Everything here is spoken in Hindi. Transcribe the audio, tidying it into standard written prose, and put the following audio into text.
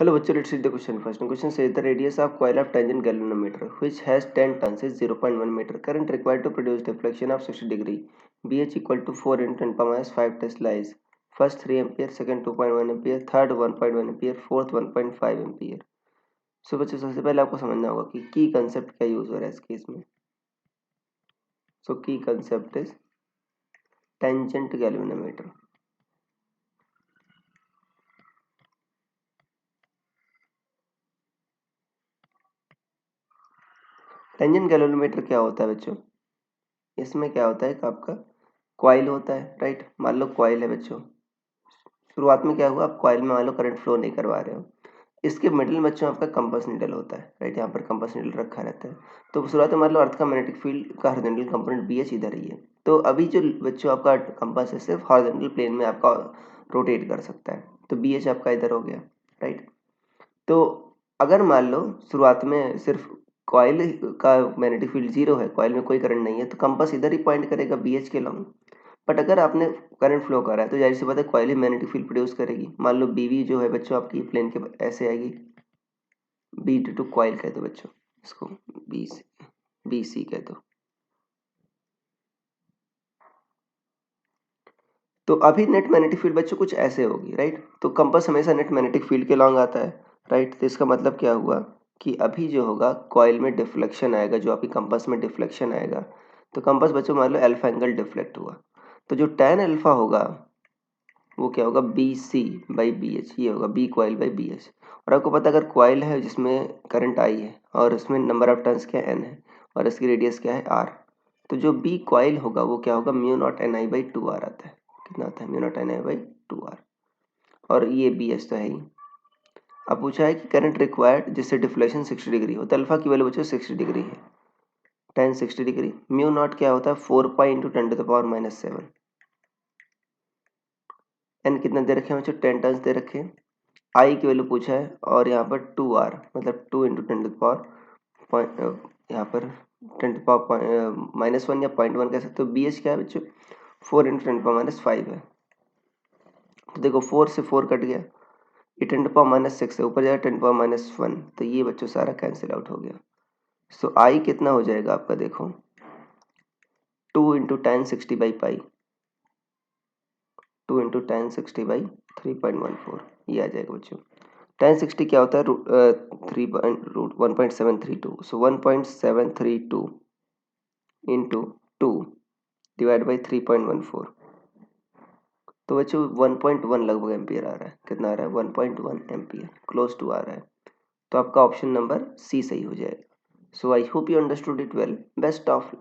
Hello, bachcho, let's read the question first. Question says the radius of coil of tangent galvanometer, which has 10 turns, is 0.1 meter. Current required to produce deflection of 60 degree. BH equal to 4 into 10 power minus 5 Tesla is first 3 ampere, second 2.1 ampere, third 1.1 ampere, fourth 1.5 ampere. So बच्चों सबसे पहले आपको समझना होगा कि की कंसेप्ट क्या यूज हो रहा है इस केस में. सो की concept is tangent galvanometer. Tangent galvanometer क्या होता है बच्चों? इसमें क्या होता है कि आपका कॉइल होता है, राइट. मान लो कॉइल है बच्चों. शुरुआत में क्या हुआ, आप कॉइल में मान लो करंट फ्लो नहीं करवा रहे हो. इसके मिडिल में बच्चों आपका कंपास नीडल होता है, राइट. यहाँ पर कंपास नीडल रखा रहता है. तो शुरुआत में मान लो अर्थ का मैग्नेटिक फील्ड का हॉरिजॉन्टल कंपोनेंट बीएच इधर ही है. तो अभी जो बच्चों आपका कंपास है सिर्फ हॉरिजॉन्टल प्लेन में आपका रोटेट कर सकता है. तो बीएच आपका इधर हो गया, राइट. तो अगर मान लो शुरुआत में सिर्फ कॉइल का मैग्नेटिक फील्ड जीरो है, कॉइल में कोई करंट नहीं है, तो कंपास इधर ही पॉइंट करेगा बीएच के लॉन्ग. बट अगर आपने करंट फ्लो करा है तो जाहिर सी बात है कॉइल ही मैग्नेटिक फील्ड प्रोड्यूस करेगी. मान लो बीवी जो है बच्चों आपकी प्लेन के ऐसे आएगी. बी टू कॉइल कह दो बच्चों इसको, बी सी कह दो. तो अभी नेट मैग्नेटिक फील्ड बच्चों कुछ ऐसे होगी, राइट. तो कंपास हमेशा नेट मैग्नेटिक फील्ड के लॉन्ग आता है, राइट. तो इसका मतलब क्या हुआ कि अभी जो होगा कॉइल में डिफ्लेक्शन आएगा, जो आपकी कंपास में डिफ्लेक्शन आएगा. तो कंपास बच्चों मान लो अल्फा एंगल डिफ्लेक्ट हुआ, तो जो tan अल्फा होगा वो क्या होगा, B C by B H. ये होगा B coil by B H. और आपको पता अगर कॉइल है जिसमें करंट आई है और उसमें नंबर ऑफ टर्न्स क्या एन है और इसकी रेडियस क्या है आर, तो जो बी कॉइल होगा वो क्या होगा, mu naught N I by two R आता है. कितना आता है, mu naught N I by two R. और ये बी एच तो है ही. अब पूछा है कि करंट रिक्वायर्ड जिससे डिफ्लेक्शन 60 डिग्री हो, तो अल्फा की वैल्यू बच्चों 60 डिग्री है. टेन 60 डिग्री, म्यू नॉट क्या होता है 4 pi into 10 to the power minus 7. N कितना दे रखे हैं बच्चों, 10 टर्न्स दे रखे हैं. आई की वैल्यू पूछा है और यहाँ पर 2r मतलब 2 इंटू 10 टू पावर, यहाँ पर 10 टू पावर माइनस 1 या 0.1 कह सकते हो. बी एच क्या है बच्चों, 4 इंटू 10 टू पावर माइनस 5 है. तो देखो 4 से 4 कट गया, ये 10 टू पावर माइनस 6 है, ऊपर जाएगा 10 टू पावर माइनस 1. तो ये बच्चों सारा कैंसिल आउट हो गया. सो आई कितना हो जाएगा आपका, देखो 2 into ten 60 by pi, 2 into ten 60 by 3.14. ये आ जाएगा बच्चों. टेन 60 क्या होता है, root 1.732. So 1.732 into 2 divide by 3.14. तो बच्चों 1.1 लगभग एम्पियर आ रहा है. कितना आ रहा है, 1.1 एम्पियर क्लोज टू आ रहा है. तो आपका ऑप्शन नंबर सी सही हो जाएगा. So I hope you understood it well. Best of